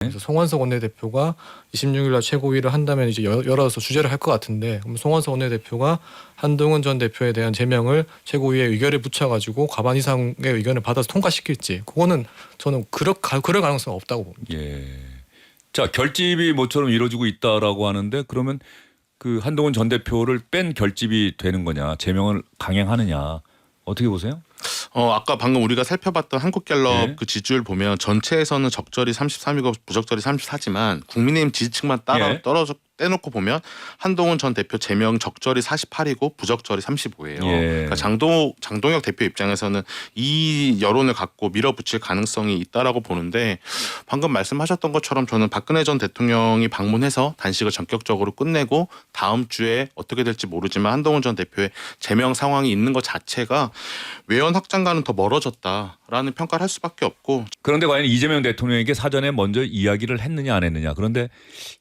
그래서 송원석 원내대표가 26일 날 최고위를 한다면 이제 열어서 주재를 할 것 같은데, 그럼 송원석 원내대표가 한동훈 전 대표에 대한 제명을 최고위에 의결에 붙여가지고 과반 이상의 의견을 받아서 통과시킬지, 그거는 저는 그럴 가능성은 없다고 봅니다. 예. 자, 결집이 모처럼 이루어지고 있다라고 하는데 그러면 그 한동훈 전 대표를 뺀 결집이 되는 거냐, 제명을 강행하느냐, 어떻게 보세요? 아까 방금 우리가 살펴봤던 한국갤럽 예. 그 지지율 보면 전체에서는 적절히 33이고 부적절히 34지만 국민의힘 지지층만 예. 떨어져 떼놓고 보면 한동훈 전 대표 제명 적절히 48이고 부적절히 35예요. 예. 그러니까 장동혁 대표 입장에서는 이 여론을 갖고 밀어붙일 가능성이 있다라고 보는데, 방금 말씀하셨던 것처럼 저는 박근혜 전 대통령이 방문해서 단식을 전격적으로 끝내고 다음 주에 어떻게 될지 모르지만 한동훈 전 대표의 제명 상황이 있는 것 자체가 외연 확장과는 더 멀어졌다라는 평가를 할 수밖에 없고. 그런데 과연 이재명 대통령에게 사전에 먼저 이야기를 했느냐 안 했느냐. 그런데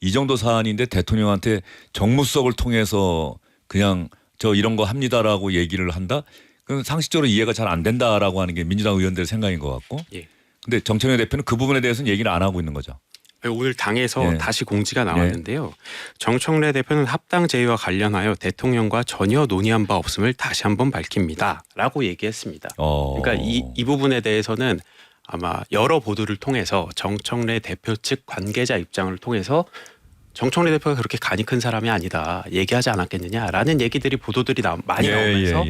이 정도 사안인데 대통령한테 정무수석을 통해서 그냥 저 이런 거 합니다라고 얘기를 한다? 그건 상식적으로 이해가 잘 안 된다라고 하는 게 민주당 의원들의 생각인 것 같고. 예. 근데 정청래 대표는 그 부분에 대해서는 얘기를 안 하고 있는 거죠. 오늘 당에서 예. 다시 공지가 나왔는데요. 정청래 대표는 합당 제의와 관련하여 대통령과 전혀 논의한 바 없음을 다시 한번 밝힙니다라고 얘기했습니다. 그러니까 이 부분에 대해서는 아마 여러 보도를 통해서 정청래 대표 측 관계자 입장을 통해서 정청래 대표가 그렇게 간이 큰 사람이 아니다 얘기하지 않았겠느냐라는 얘기들이 보도들이 많이 나오면서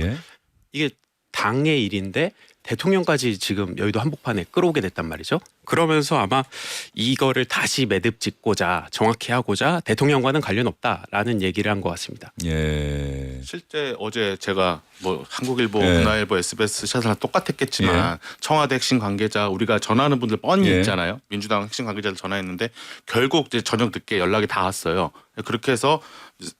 이게 당의 일인데 대통령까지 지금 여의도 한복판에 끌어오게 됐단 말이죠. 그러면서 아마 이거를 다시 매듭 짓고자, 정확히 하고자 대통령과는 관련 없다라는 얘기를 한 것 같습니다. 예. 실제 어제 제가 뭐 한국일보, 예. 문화일보, SBS 샷이랑 똑같았겠지만 청와대 핵심 관계자 우리가 전화하는 분들 뻔히 예. 있잖아요. 민주당 핵심 관계자들 전화했는데 결국 이제 저녁 늦게 연락이 다 왔어요. 그렇게 해서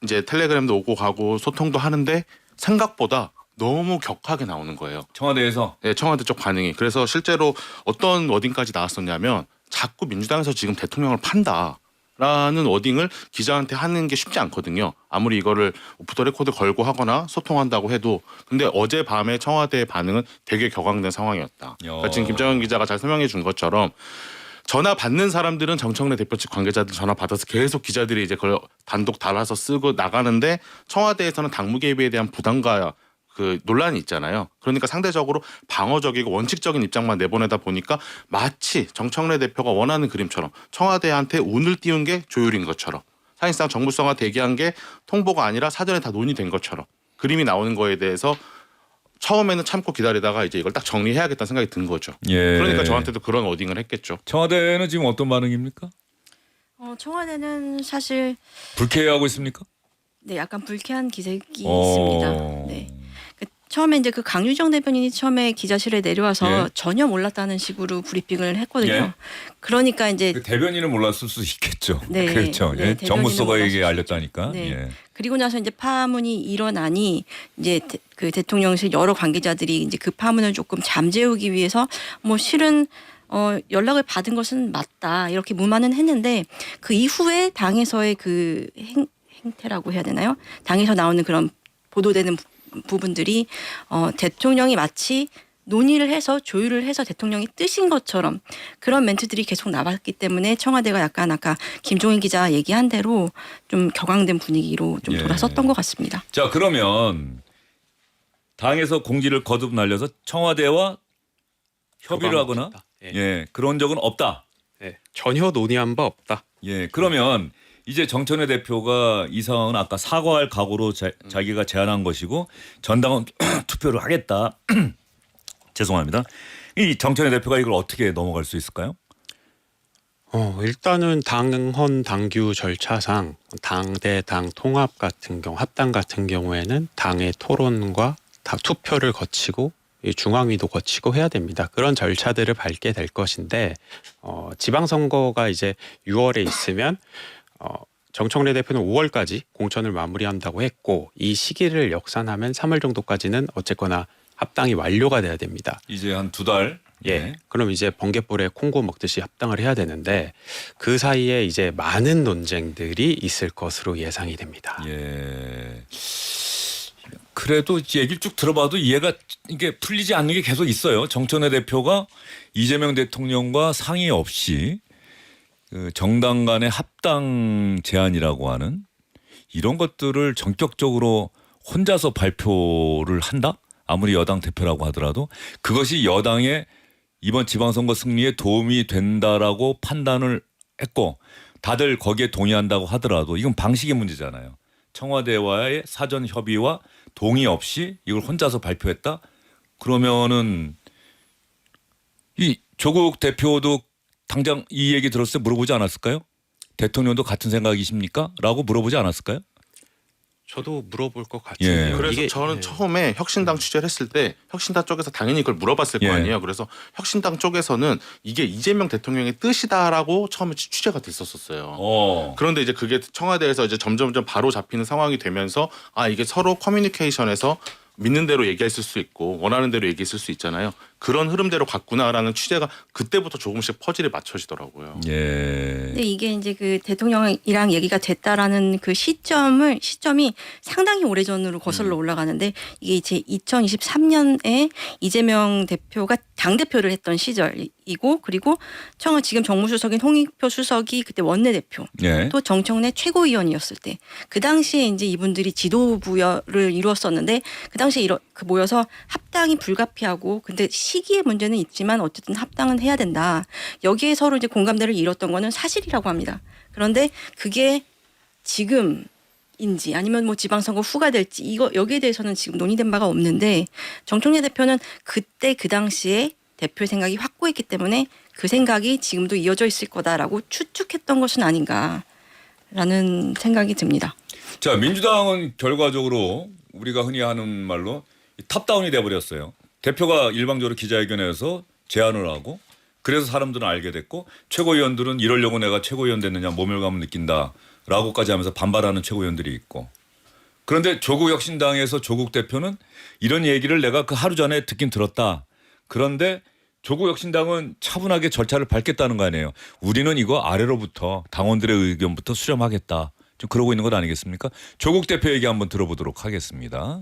이제 텔레그램도 오고 가고 소통도 하는데 생각보다 너무 격하게 나오는 거예요. 청와대에서. 네, 청와대 쪽 반응이. 그래서 실제로 어떤 워딩까지 나왔었냐면 자꾸 민주당에서 지금 대통령을 판다라는 워딩을 기자한테 하는 게 쉽지 않거든요. 아무리 이거를 오프 더 레코드 걸고 하거나 소통한다고 해도. 근데 어젯밤에 청와대의 반응은 되게 격앙된 상황이었다. 그러니까 지금 김정은 기자가 잘 설명해 준 것처럼 전화 받는 사람들은 정청래 대표 측 관계자들 전화 받아서 계속 기자들이 이제 그걸 단독 달아서 쓰고 나가는데, 청와대에서는 당무 개입에 대한 부담과 그 논란이 있잖아요. 그러니까 상대적으로 방어적이고 원칙적인 입장만 내보내다 보니까 마치 정청래 대표가 원하는 그림처럼 청와대한테 운을 띄운 게 조율인 것처럼, 사실상 정무수석과 대기한 게 통보가 아니라 사전에 다 논의된 것처럼 그림이 나오는 거에 대해서 처음에는 참고 기다리다가 이제 이걸 딱 정리해야겠다는 생각이 든 거죠. 예. 그러니까 저한테도 그런 워딩을 했겠죠. 청와대는 지금 어떤 반응입니까? 청와대는 사실 불쾌해하고 있습니까? 네, 약간 불쾌한 기색이 있습니다. 네. 처음에 이제 그 강유정 대변인이 처음에 기자실에 내려와서 예. 전혀 몰랐다는 식으로 브리핑을 했거든요. 예. 그러니까 이제 그 대변인은 몰랐을 수 있겠죠. 네, 그렇죠. 네, 예. 대변인은 정무수석에게 몰랐을 알렸다니까. 네. 예. 그리고 나서 이제 파문이 일어나니 이제 그 대통령실 여러 관계자들이 이제 그 파문을 조금 잠재우기 위해서 뭐 실은 연락을 받은 것은 맞다 이렇게 무마는 했는데, 그 이후에 당에서의 그 행태라고 해야 되나요? 당에서 나오는 그런 보도되는 부분들이 대통령이 마치 논의를 해서 조율을 해서 대통령이 뜻인 것처럼 그런 멘트들이 계속 나왔기 때문에 청와대가 약간 아까 김종인 기자 얘기한 대로 좀 격앙된 분위기로 좀 예. 돌아섰던 것 같습니다. 자, 그러면 당에서 공지를 거듭 날려서 청와대와 협의를 하거나 예, 그런 적은 없다. 네, 전혀 논의한 바 없다. 예, 그러면 이제 정청래 대표가 이 상황은 아까 사과할 각오로 자기가 제안한 것이고 전당원 투표를 하겠다. 죄송합니다. 이 정청래 대표가 이걸 어떻게 넘어갈 수 있을까요? 일단은 당헌 당규 절차상 당대당 통합 같은 경우, 합당 같은 경우에는 당의 토론과 투표를 거치고 중앙위도 거치고 해야 됩니다. 그런 절차들을 밟게 될 것인데, 지방선거가 이제 6월에 있으면 정청래 대표는 5월까지 공천을 마무리한다고 했고, 이 시기를 역산하면 3월 정도까지는 어쨌거나 합당이 완료가 돼야 됩니다. 이제 한 2달. 예. 그럼 이제 번갯불에 콩고 먹듯이 합당을 해야 되는데, 그 사이에 이제 많은 논쟁들이 있을 것으로 예상이 됩니다. 예. 그래도 얘기를 쭉 들어봐도 이해가 이게 풀리지 않는 게 계속 있어요. 정청래 대표가 이재명 대통령과 상의 없이 그 정당 간의 합당 제안이라고 하는 이런 것들을 전격적으로 혼자서 발표를 한다? 아무리 여당 대표라고 하더라도 그것이 여당의 이번 지방선거 승리에 도움이 된다라고 판단을 했고 다들 거기에 동의한다고 하더라도 이건 방식의 문제잖아요. 청와대와의 사전 협의와 동의 없이 이걸 혼자서 발표했다? 그러면은 이 조국 대표도 당장 이 얘기 들었을 때 물어보지 않았을까요? 대통령도 같은 생각이십니까? 라고 물어보지 않았을까요? 저도 물어볼 것 같은데요. 예. 그래서 저는 처음에 혁신당 취재를 했을 때 혁신당 쪽에서 당연히 그걸 물어봤을 예. 거 아니에요. 그래서 혁신당 쪽에서는 이게 이재명 대통령의 뜻이다라고 처음에 취재가 됐었어요. 그런데 이제 그게 청와대에서 이제 점점 바로 잡히는 상황이 되면서 아 이게 서로 커뮤니케이션에서 믿는 대로 얘기했을 수 있고 원하는 대로 얘기했을 수 있잖아요. 그런 흐름대로 갔구나라는 취재가 그때부터 조금씩 퍼즐이 맞춰지더라고요. 예. 근데 이게 이제 그 대통령이랑 얘기가 됐다라는 그 시점이 상당히 오래전으로 거슬러 올라가는데 이게 이제 2023년에 이재명 대표가 당 대표를 했던 시절이고 그리고 지금 정무수석인 홍익표 수석이 그때 원내대표 예. 또 정청래 최고위원이었을 때 그 당시에 이제 이분들이 지도부를 이루었었는데 그 당시에 모여서 합당이 불가피하고 근데 시기의 문제는 있지만 어쨌든 합당은 해야 된다. 여기에 서로 이제 공감대를 이뤘던 거는 사실이라고 합니다. 그런데 그게 지금인지 아니면 뭐 지방선거 후가 될지 여기에 대해서는 지금 논의된 바가 없는데 정청래 대표는 그때 그 당시에 대표의 생각이 확고했기 때문에 그 생각이 지금도 이어져 있을 거다라고 추측했던 것은 아닌가라는 생각이 듭니다. 자, 민주당은 결과적으로 우리가 흔히 하는 말로 탑다운이 돼버렸어요. 대표가 일방적으로 기자회견에서 제안을 하고 그래서 사람들은 알게 됐고 최고위원들은 이러려고 내가 최고위원 됐느냐 모멸감을 느낀다라고까지 하면서 반발하는 최고위원들이 있고 그런데 조국 혁신당에서 조국 대표는 이런 얘기를 내가 그 하루 전에 듣긴 들었다. 그런데 조국 혁신당은 차분하게 절차를 밟겠다는 거 아니에요. 우리는 이거 아래로부터 당원들의 의견부터 수렴하겠다. 좀 그러고 있는 것 아니겠습니까? 조국 대표 얘기 한번 들어보도록 하겠습니다.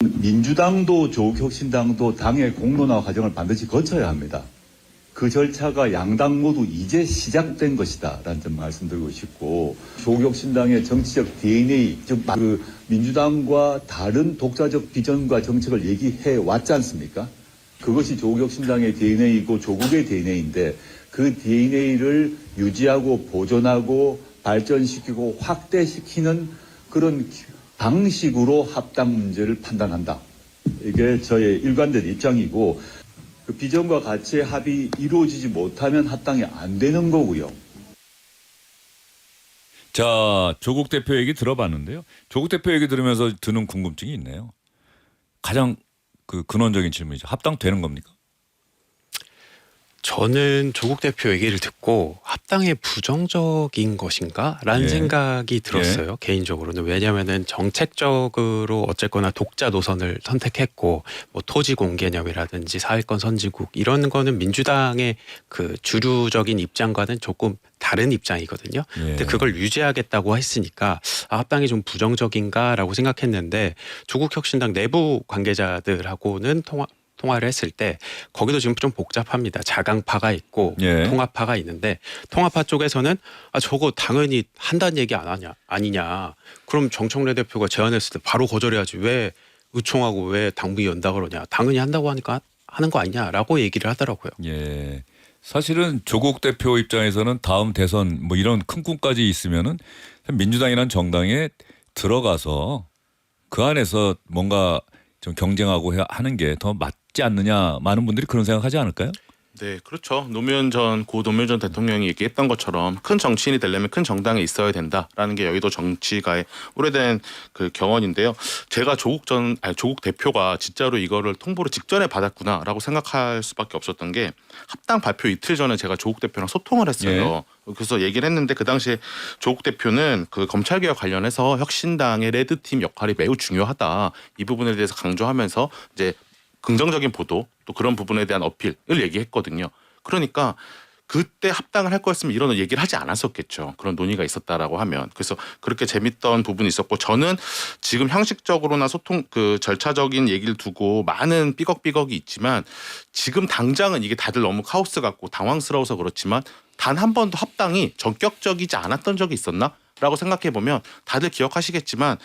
민주당도 조국혁신당도 당의 공론화 과정을 반드시 거쳐야 합니다. 그 절차가 양당 모두 이제 시작된 것이다 라는 점 말씀드리고 싶고 조국혁신당의 정치적 DNA 즉 그 민주당과 다른 독자적 비전과 정책을 얘기해 왔지 않습니까? 그것이 조국혁신당의 DNA이고 조국의 DNA인데 그 DNA를 유지하고 보존하고 발전시키고 확대시키는 그런 방식으로 합당 문제를 판단한다. 이게 저의 일관된 입장이고 그 비전과 가치의 합이 이루어지지 못하면 합당이 안 되는 거고요. 자, 조국 대표 얘기 들어봤는데요. 조국 대표 얘기 들으면서 드는 궁금증이 있네요. 가장 그 근원적인 질문이죠. 합당되는 겁니까? 저는 조국 대표 얘기를 듣고 합당에 부정적인 것인가라는 예. 생각이 들었어요. 개인적으로는. 왜냐하면은 정책적으로 어쨌거나 독자 노선을 선택했고 뭐 토지 공개념이라든지 사회권 선진국 이런 거는 민주당의 그 주류적인 입장과는 조금 다른 입장이거든요. 예. 근데 그걸 유지하겠다고 했으니까 합당이 좀 부정적인가라고 생각했는데 조국 혁신당 내부 관계자들하고는 통화를 했을 때 거기도 지금 좀 복잡합니다. 자강파가 있고 예. 통합파가 있는데 통합파 쪽에서는 저거 당연히 한다는 얘기 아니냐. 그럼 정청래 대표가 제안했을 때 바로 거절해야지. 왜 의총하고 왜 당무위 연다 그러냐. 당연히 한다고 하니까 하는 거 아니냐라고 얘기를 하더라고요. 예. 사실은 조국 대표 입장에서는 다음 대선 뭐 이런 큰 꿈까지 있으면은 민주당이라는 정당에 들어가서 그 안에서 뭔가 좀 경쟁하고 하는 게 더 맞지 않느냐 많은 분들이 그런 생각하지 않을까요? 네, 그렇죠. 노무현 전 대통령이 얘기했던 것처럼 큰 정치인이 되려면 큰 정당에 있어야 된다라는 게 여의도 정치가의 오래된 그 경험인데요. 제가 조국 대표가 진짜로 이거를 통보를 직전에 받았구나라고 생각할 수밖에 없었던 게 합당 발표 이틀 전에 제가 조국 대표랑 소통을 했어요. 그래서 얘기를 했는데 그 당시에 조국 대표는 그 검찰개혁 관련해서 혁신당의 레드팀 역할이 매우 중요하다. 이 부분에 대해서 강조하면서 이제 긍정적인 보도 또 그런 부분에 대한 어필을 얘기했거든요. 그러니까 그때 합당을 할 거였으면 이런 얘기를 하지 않았었겠죠. 그런 논의가 있었다라고 하면. 그래서 그렇게 재밌던 부분이 있었고 저는 지금 형식적으로나 소통 그 절차적인 얘기를 두고 많은 삐걱삐걱이 있지만 지금 당장은 이게 다들 너무 카오스 같고 당황스러워서 그렇지만 단 한 번도 합당이 전격적이지 않았던 적이 있었나? 라고 생각해 보면 다들 기억하시겠지만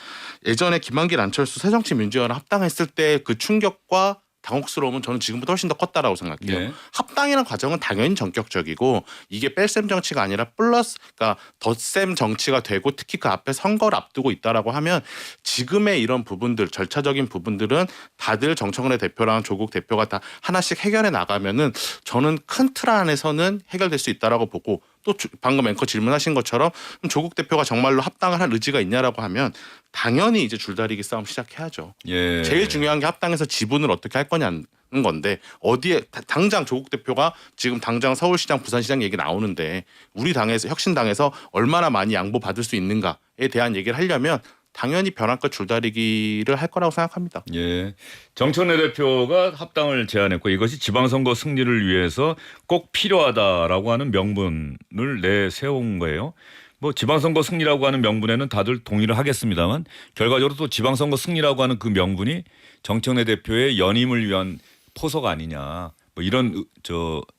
예전에 김한길 안철수 새정치민주연합 합당했을 때 그 충격과 당혹스러움은 저는 지금보다 훨씬 더 컸다라고 생각해요. 네. 합당이라는 과정은 당연히 전격적이고 이게 뺄셈 정치가 아니라 플러스 그러니까 덧셈 정치가 되고 특히 그 앞에 선거를 앞두고 있다라고 하면 지금의 이런 부분들 절차적인 부분들은 다들 정청래 대표랑 조국 대표가 다 하나씩 해결해 나가면은 저는 큰 틀 안에서는 해결될 수 있다라고 보고 또 방금 앵커 질문하신 것처럼 조국 대표가 정말로 합당을 할 의지가 있냐라고 하면 당연히 이제 줄다리기 싸움 시작해야죠. 예. 제일 중요한 게 합당해서 지분을 어떻게 할 거냐는 건데 어디에 당장 조국 대표가 지금 당장 서울시장 부산시장 얘기 나오는데 우리 당에서 혁신당에서 얼마나 많이 양보받을 수 있는가에 대한 얘기를 하려면 당연히 벼랑끝 줄다리기를 할 거라고 생각합니다. 예. 정청래 대표가 합당을 제안했고 이것이 지방선거 승리를 위해서 꼭 필요하다라고 하는 명분을 내세운 거예요. 뭐 지방선거 승리라고 하는 명분에는 다들 동의를 하겠습니다만 결과적으로 또 지방선거 승리라고 하는 그 명분이 정청래 대표의 연임을 위한 포석 아니냐 뭐 이런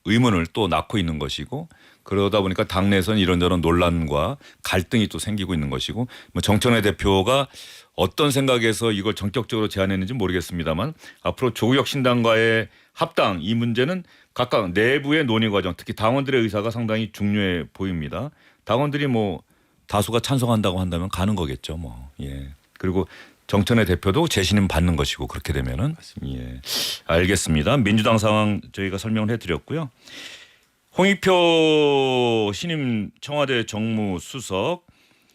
의문을 또 낳고 있는 것이고 그러다 보니까 당내에서는 이런저런 논란과 갈등이 또 생기고 있는 것이고 뭐 정청래 대표가 어떤 생각에서 이걸 전격적으로 제안했는지 모르겠습니다만 앞으로 조국혁신당과의 합당 이 문제는 각각 내부의 논의 과정 특히 당원들의 의사가 상당히 중요해 보입니다. 당원들이 뭐 다수가 찬성한다고 한다면 가는 거겠죠. 뭐. 예. 그리고 정청래 대표도 재신임 받는 것이고 그렇게 되면은 예. 알겠습니다. 민주당 상황 저희가 설명을 해드렸고요. 홍익표 신임 청와대 정무수석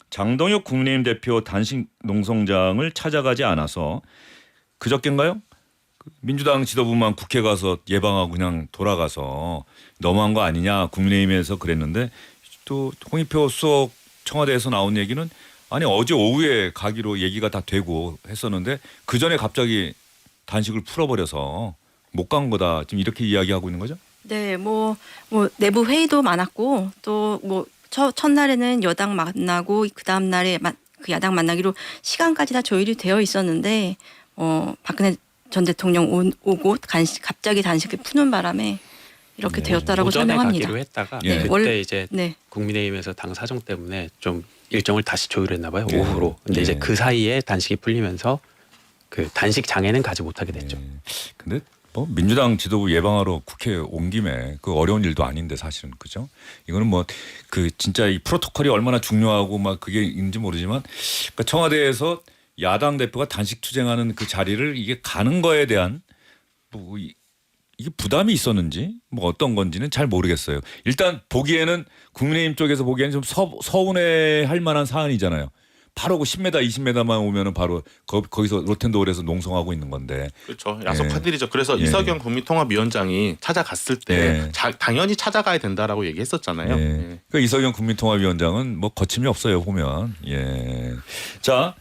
장동혁 국민의힘 대표 단식 농성장을 찾아가지 않아서 그저께인가요? 민주당 지도부만 국회 가서 예방하고 그냥 돌아가서 너무한 거 아니냐 국민의힘에서 그랬는데 또 홍익표 수석 청와대에서 나온 얘기는 아니 어제 오후에 가기로 얘기가 다 되고 했었는데 그 전에 갑자기 단식을 풀어버려서 못 간 거다 지금 이렇게 이야기하고 있는 거죠? 네, 뭐 내부 회의도 많았고 또 뭐 첫날에는 여당 만나고 그 다음 날에 그 야당 만나기로 시간까지 다 조율이 되어 있었는데 박근혜 전 대통령 오고 갑자기 단식을 푸는 바람에 이렇게 되었다라고 오전에 설명합니다. 가기로 했다가 네. 그때 이제 네. 국민의힘에서 당 사정 때문에 좀 일정을 다시 조율했나 봐요. 네. 오후로. 근데 네. 이제 그 사이에 단식이 풀리면서 그 단식 장에는 가지 못하게 됐죠. 근데 뭐 민주당 지도부 예방하러 국회에 온 김에 그 어려운 일도 아닌데 사실은 그죠? 이거는 뭐 그 진짜 이 프로토콜이 얼마나 중요하고 막 그게 있는지 모르지만 그러니까 청와대에서 야당 대표가 단식 투쟁하는 그 자리를 이게 가는 거에 대한 뭐 이게 부담이 있었는지 뭐 어떤 건지는 잘 모르겠어요. 일단 보기에는 국민의힘 쪽에서 보기에는 좀 서운해할 만한 사안이잖아요. 바로 그 10m, 20m만 오면은 바로 거기서 로텐도홀에서 농성하고 있는 건데. 그렇죠. 야속파들이죠. 그래서 예. 이석영 국민통합위원장이 찾아갔을 때 당연히 찾아가야 된다라고 얘기했었잖아요. 예. 예. 그러니까 이석영 국민통합위원장은 뭐 거침이 없어요 보면. 예. 자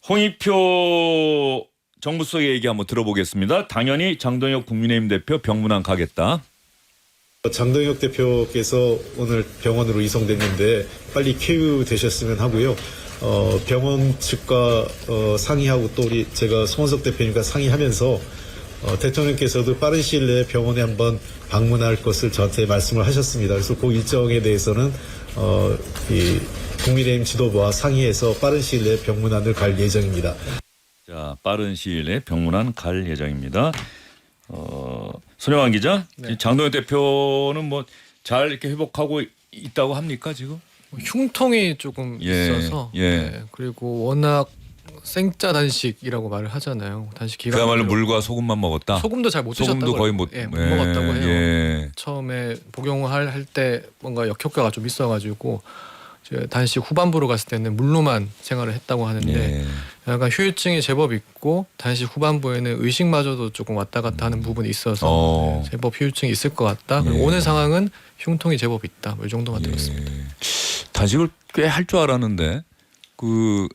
홍익표 정무수석의 얘기 한번 들어보겠습니다. 당연히 장동혁 국민의힘 대표 병문안 가겠다. 장동혁 대표께서 오늘 병원으로 이송됐는데 빨리 쾌유되셨으면 하고요. 병원 측과 상의하고 또 제가 송원석 대표님과 상의하면서 대통령께서도 빠른 시일 내에 병원에 한번 방문할 것을 저한테 말씀을 하셨습니다. 그래서 그 일정에 대해서는 이 국민의힘 지도부와 상의해서 빠른 시일 내에 병문안을 갈 예정입니다. 자, 빠른 시일 내에 병문안 갈 예정입니다. 손영환 기자, 네. 장동혁 대표는 뭐 잘 이렇게 회복하고 있다고 합니까 지금? 흉통이 조금 있어서 네. 그리고 워낙 생짜 단식이라고 말을 하잖아요. 단식 기간 그야말로 물과 소금만 먹었다. 소금도 잘 못 드셨다고 소금도 거의 못 먹었다고 해요. 예. 처음에 복용할 때 뭔가 역효과가 좀 있어가지고 단식 후반부로 갔을 때는 물로만 생활을 했다고 하는데 예. 약간 휴유증이 제법 있고 단식 후반부에는 의식마저도 조금 왔다 갔다 하는 부분이 있어서 제법 휴유증이 있을 것 같다. 그리고 예. 오늘 상황은 흉통이 제법 있다. 뭐 이 정도만 들었습니다. 단식을 꽤 할 줄 알았는데 그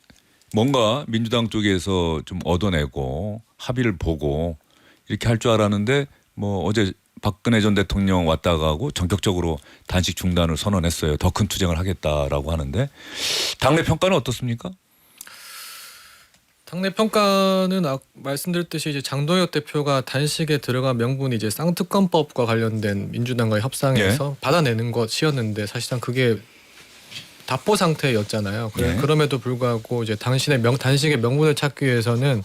뭔가 민주당 쪽에서 좀 얻어내고 합의를 보고 이렇게 할 줄 알았는데 뭐 어제 박근혜 전 대통령 왔다 가고 전격적으로 단식 중단을 선언했어요. 더 큰 투쟁을 하겠다라고 하는데 당내 평가는 어떻습니까? 당내 평가는 말씀드렸듯이 이제 장동혁 대표가 단식에 들어간 명분이 이제 쌍특검법과 관련된 민주당과의 협상에서 받아내는 것이었는데 사실상 그게 답보 상태였잖아요. 그럼에도 불구하고 이제 단식의 명분을 찾기 위해서는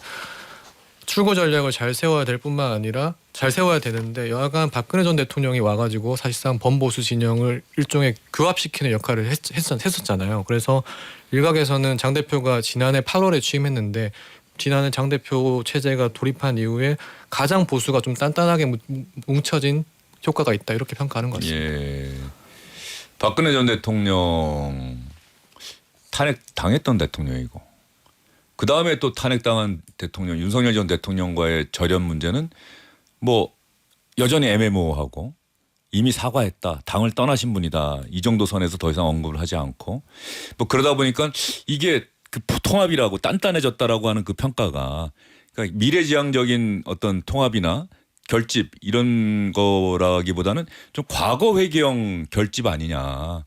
출구 전략을 잘 세워야 될 뿐만 아니라 잘 세워야 되는데 여하간 박근혜 전 대통령이 와가지고 사실상 범보수 진영을 일종의 규합시키는 역할을 했었잖아요. 그래서 일각에서는 장 대표가 지난해 8월에 취임했는데 지난해 장 대표 체제가 돌입한 이후에 가장 보수가 좀 단단하게 뭉쳐진 효과가 있다 이렇게 평가하는 것 같습니다. 예. 박근혜 전 대통령 탄핵 당했던 대통령이고 그 다음에 또 탄핵당한 대통령 윤석열 전 대통령과의 절연 문제는 뭐 여전히 애매모호하고 이미 사과했다. 당을 떠나신 분이다. 이 정도 선에서 더 이상 언급을 하지 않고 뭐 그러다 보니까 이게 그 통합이라고 단단해졌다라고 하는 그 평가가 그러니까 미래지향적인 어떤 통합이나 결집 이런 거라기보다는 좀 과거 회귀형 결집 아니냐.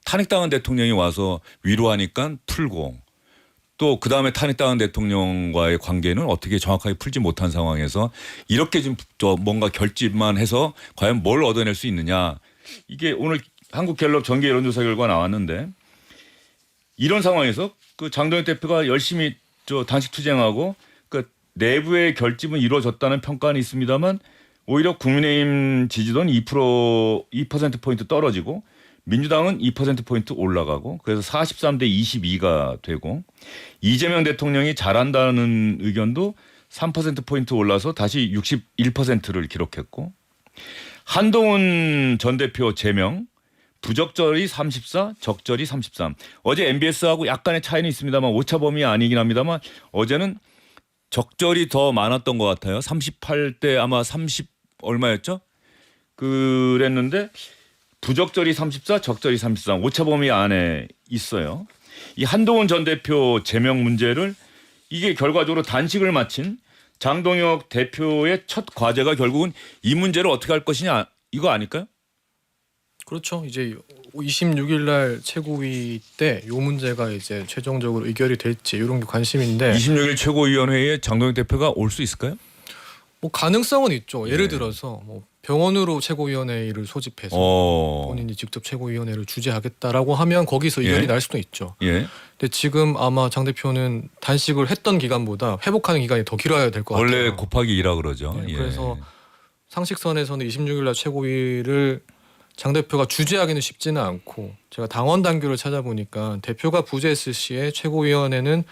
탄핵당한 대통령이 와서 위로하니까 풀고 또 그다음에 탄핵당한 대통령과의 관계는 어떻게 정확하게 풀지 못한 상황에서 이렇게 좀 뭔가 결집만 해서 과연 뭘 얻어낼 수 있느냐. 이게 오늘 한국갤럽 정기 여론조사 결과 나왔는데 이런 상황에서 그 장동혁 대표가 열심히 단식 투쟁하고 그 내부의 결집은 이루어졌다는 평가는 있습니다만 오히려 국민의힘 지지도는 2%포인트 떨어지고 민주당은 2%포인트 올라가고 그래서 43대 22가 되고 이재명 대통령이 잘한다는 의견도 3%포인트 올라서 다시 61%를 기록했고 한동훈 전 대표 제명 부적절히 34, 적절히 33. 어제 MBS하고 약간의 차이는 있습니다만 오차 범위 아니긴 합니다만 어제는 적절히 더 많았던 것 같아요. 38대 아마 30 얼마였죠? 그랬는데 부적절히 34, 적절히 33. 오차 범위 안에 있어요. 이 한동훈 전 대표 제명 문제를 이게 결과적으로 단식을 마친 장동혁 대표의 첫 과제가 결국은 이 문제를 어떻게 할 것이냐 이거 아닐까요? 그렇죠. 이제 26일 날 최고위 때 이 문제가 이제 최종적으로 의결이 될지 이런 게 관심인데 26일 최고위원회에 장동혁 대표가 올 수 있을까요? 뭐 가능성은 있죠. 예를 들어서 뭐 병원으로 최고위원회를 소집해서 본인이 직접 최고위원회를 주재하겠다라고 하면 거기서 의견이 날 수도 있죠. 예. 근데 지금 아마 장 대표는 단식을 했던 기간보다 회복하는 기간이 더 길어야 될 것 같아요. 원래 곱하기 2라 그러죠. 네, 그래서 상식선에서는 26일 날 최고위를 장 대표가 주재하기는 쉽지는 않고 제가 당원 당규를 찾아보니까 대표가 부재했을 시에 최고위원회를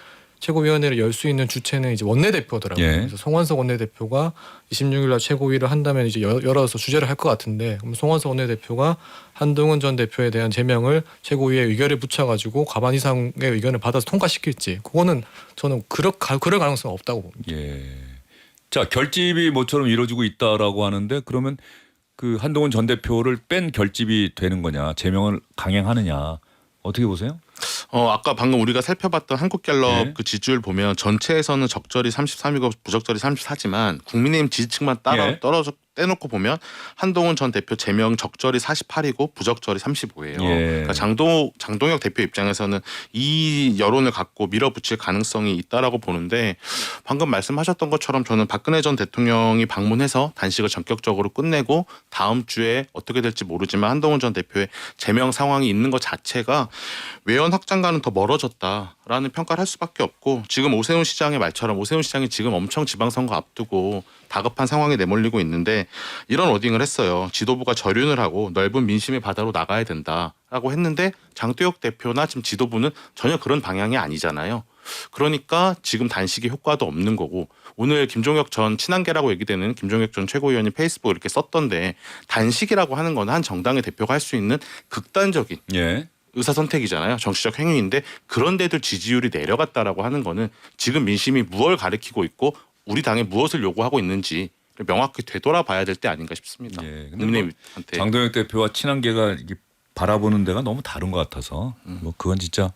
열 수 있는 주체는 이제 원내대표더라고요. 그래서 송원석 원내대표가 26일 날 최고위를 한다면 이제 열어서 주재를 할 것 같은데 그럼 송원석 원내대표가 한동훈 전 대표에 대한 제명을 최고위에 의결에 붙여가지고 과반 이상의 의견을 받아서 통과시킬지 그거는 저는 그럴 가능성은 없다고 봅니다. 예. 자 결집이 모처럼 이루어지고 있다라고 하는데 그러면 그 한동훈 전 대표를 뺀 결집이 되는 거냐 제명을 강행하느냐 어떻게 보세요? 아까 방금 우리가 살펴봤던 한국갤럽 그 지지율 보면 전체에서는 적절히 33이고 부적절히 34지만 국민의힘 지지층만 떼놓고 보면 한동훈 전 대표 제명 적절히 48이고 부적절히 35예요. 그러니까 장동혁 대표 입장에서는 이 여론을 갖고 밀어붙일 가능성이 있다라고 보는데 방금 말씀하셨던 것처럼 저는 박근혜 전 대통령이 방문해서 단식을 전격적으로 끝내고 다음 주에 어떻게 될지 모르지만 한동훈 전 대표의 제명 상황이 있는 것 자체가 외연 확장과는 더 멀어졌다라는 평가를 할 수밖에 없고 지금 오세훈 시장의 말처럼 오세훈 시장이 지금 엄청 지방선거 앞두고 다급한 상황에 내몰리고 있는데 이런 워딩을 했어요. 지도부가 절윤을 하고 넓은 민심의 바다로 나가야 된다라고 했는데 장동혁 대표나 지금 지도부는 전혀 그런 방향이 아니잖아요. 그러니까 지금 단식의 효과도 없는 거고 오늘 김종혁 전 친한계라고 얘기되는 김종혁 전 최고위원이 페이스북에 이렇게 썼던데 단식이라고 하는 건 한 정당의 대표가 할 수 있는 극단적인 의사선택이잖아요. 정치적 행위인데 그런 데들 지지율이 내려갔다라고 하는 거는 지금 민심이 무엇을 가리키고 있고 우리 당에 무엇을 요구하고 있는지 명확히 되돌아봐야 될 때 아닌가 싶습니다. 국민의힘한테 장동혁 대표와 친한계가 이게 바라보는 데가 너무 다른 것 같아서 뭐 그건 진짜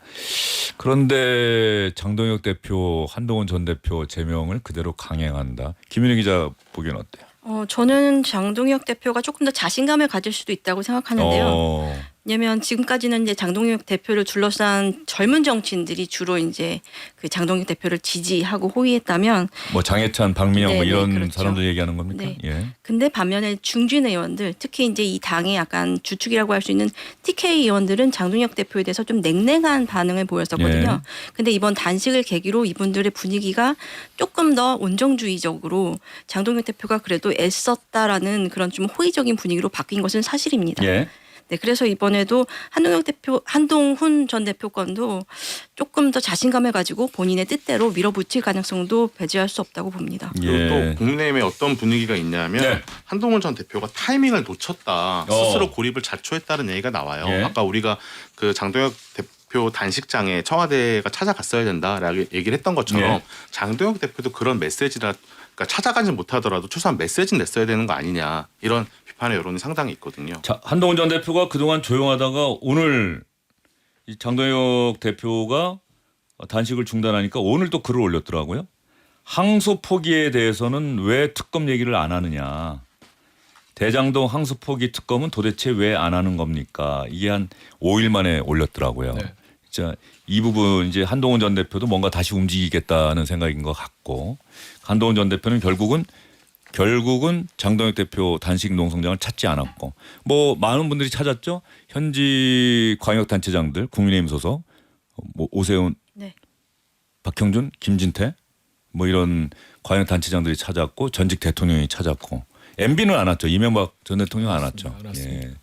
그런데 장동혁 대표, 한동훈 전 대표 제명을 그대로 강행한다. 김윤희 기자 보기엔 어때요? 저는 장동혁 대표가 조금 더 자신감을 가질 수도 있다고 생각하는데요. 왜냐하면 지금까지는 이제 장동혁 대표를 둘러싼 젊은 정치인들이 주로 이제 그 장동혁 대표를 지지하고 호위했다면, 뭐 장해찬, 박민영 뭐 네네, 이런 그렇죠. 사람들 얘기하는 겁니까? 네. 예. 근데 반면에 중진 의원들, 특히 이제 이 당의 약간 주축이라고 할 수 있는 TK 의원들은 장동혁 대표에 대해서 좀 냉랭한 반응을 보였었거든요. 근데 이번 단식을 계기로 이분들의 분위기가 조금 더 온정주의적으로 장동혁 대표가 그래도 애썼다라는 그런 좀 호의적인 분위기로 바뀐 것은 사실입니다. 예. 네, 그래서 이번에도 한동훈 전 대표 건도 조금 더 자신감을 가지고 본인의 뜻대로 밀어붙일 가능성도 배제할 수 없다고 봅니다. 그리고 예. 또 국민의힘에 어떤 분위기가 있냐면 네. 한동훈 전 대표가 타이밍을 놓쳤다. 스스로 고립을 자초했다는 얘기가 나와요. 예. 아까 우리가 그 장동혁 대표 단식장에 청와대가 찾아갔어야 된다라고 얘기를 했던 것처럼 예. 장동혁 대표도 그런 메시지라 그러니까 찾아가지 못하더라도 최소한 메시지는 냈어야 되는 거 아니냐 이런 비판의 여론이 상당히 있거든요. 자, 한동훈 전 대표가 그동안 조용하다가 오늘 이 장동혁 대표가 단식을 중단하니까 오늘 또 글을 올렸더라고요. 항소 포기에 대해서는 왜 특검 얘기를 안 하느냐. 대장동 항소 포기 특검은 도대체 왜 안 하는 겁니까? 이게 한 5일 만에 올렸더라고요. 네. 자, 이 부분 이제 한동훈 전 대표도 뭔가 다시 움직이겠다는 생각인 것 같고, 한동훈 전 대표는 결국은 장동혁 대표 단식 농성장을 찾지 않았고, 뭐 많은 분들이 찾았죠. 현지 광역단체장들, 국민의힘 소속, 뭐 오세훈, 네. 박형준, 김진태, 뭐 이런 광역단체장들이 찾았고, 전직 대통령이 찾았고, MB는 안 왔죠. 이명박 전 대통령 안 왔죠. 알았습니다. 예.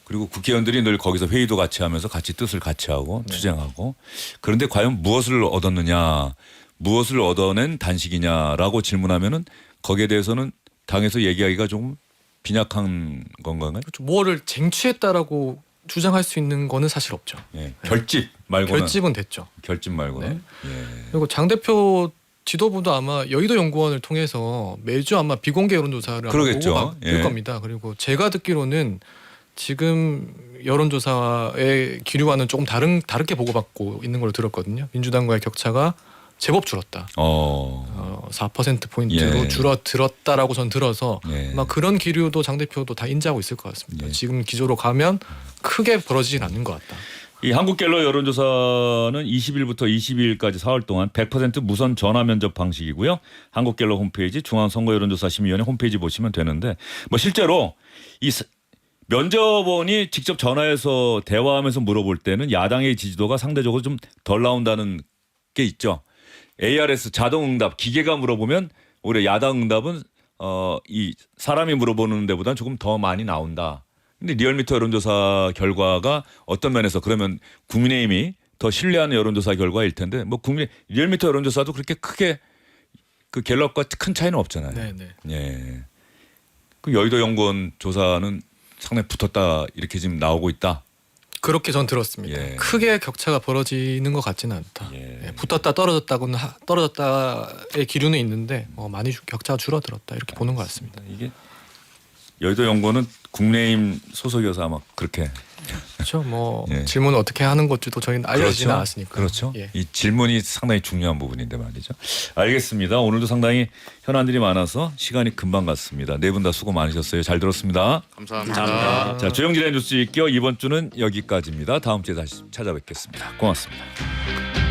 그리고 국회의원들이 늘 거기서 회의도 같이 하면서 같이 뜻을 같이 하고 투쟁하고. 그런데 과연 무엇을 얻었느냐, 무엇을 얻어낸 단식이냐라고 질문하면은 거기에 대해서는 당에서 얘기하기가 좀 빈약한 건가요? 그렇죠. 뭐를 쟁취했다라고 주장할 수 있는 거는 사실 없죠. 예. 결집 말고는. 결집은 됐죠. 결집 말고는. 네. 예. 그리고 장 대표 지도부도 아마 여의도 연구원을 통해서 매주 아마 비공개 여론조사를 아마 그러겠죠. 보고 될 예. 겁니다. 그리고 제가 듣기로는 지금 여론조사의 기류와는 조금 다르게 보고받고 있는 걸로 들었거든요. 민주당과의 격차가 제법 줄었다. 4%포인트로 예. 줄어들었다라고 전 들어서 예. 아마 그런 기류도 장 대표도 다 인지하고 있을 것 같습니다. 예. 지금 기조로 가면 크게 벌어지진 않는 것 같다. 이 한국갤럽 여론조사는 20일부터 22일까지 4월 동안 100% 무선 전화 면접 방식이고요. 한국갤럽 홈페이지 중앙선거여론조사심의위원회 홈페이지 보시면 되는데, 뭐 실제로 이 면접원이 직접 전화해서 대화하면서 물어볼 때는 야당의 지지도가 상대적으로 좀 덜 나온다는 게 있죠. ARS 자동응답 기계가 물어보면 오히려 야당 응답은 이 사람이 물어보는 데보다는 조금 더 많이 나온다. 근데 리얼미터 여론조사 결과가 어떤 면에서 그러면 국민의힘이 더 신뢰하는 여론조사 결과일 텐데, 뭐 리얼미터 여론조사도 그렇게 크게 그 갤럽과 큰 차이는 없잖아요. 네네. 예. 그 여의도 연구원 조사는 상당히 붙었다 이렇게 지금 나오고 있다. 그렇게 전 들었습니다. 예. 크게 격차가 벌어지는 것 같지는 않다. 예. 예, 붙었다 떨어졌다의 기류는 있는데 많이 격차가 줄어들었다 이렇게 보는 것 같습니다. 이게 여의도 연구원은 국민의힘 소속이어서 아마 그렇게. 그렇죠. 뭐 예. 질문을 어떻게 하는 것도 저희는 알려지진 그렇죠. 않았으니까. 그렇죠. 예. 이 질문이 상당히 중요한 부분인데 말이죠. 알겠습니다. 오늘도 상당히 현안들이 많아서 시간이 금방 갔습니다. 네 분 다 수고 많으셨어요. 잘 들었습니다. 감사합니다. 자, 조영진의 뉴스 읽기요. 이번 주는 여기까지입니다. 다음 주에 다시 찾아뵙겠습니다. 고맙습니다.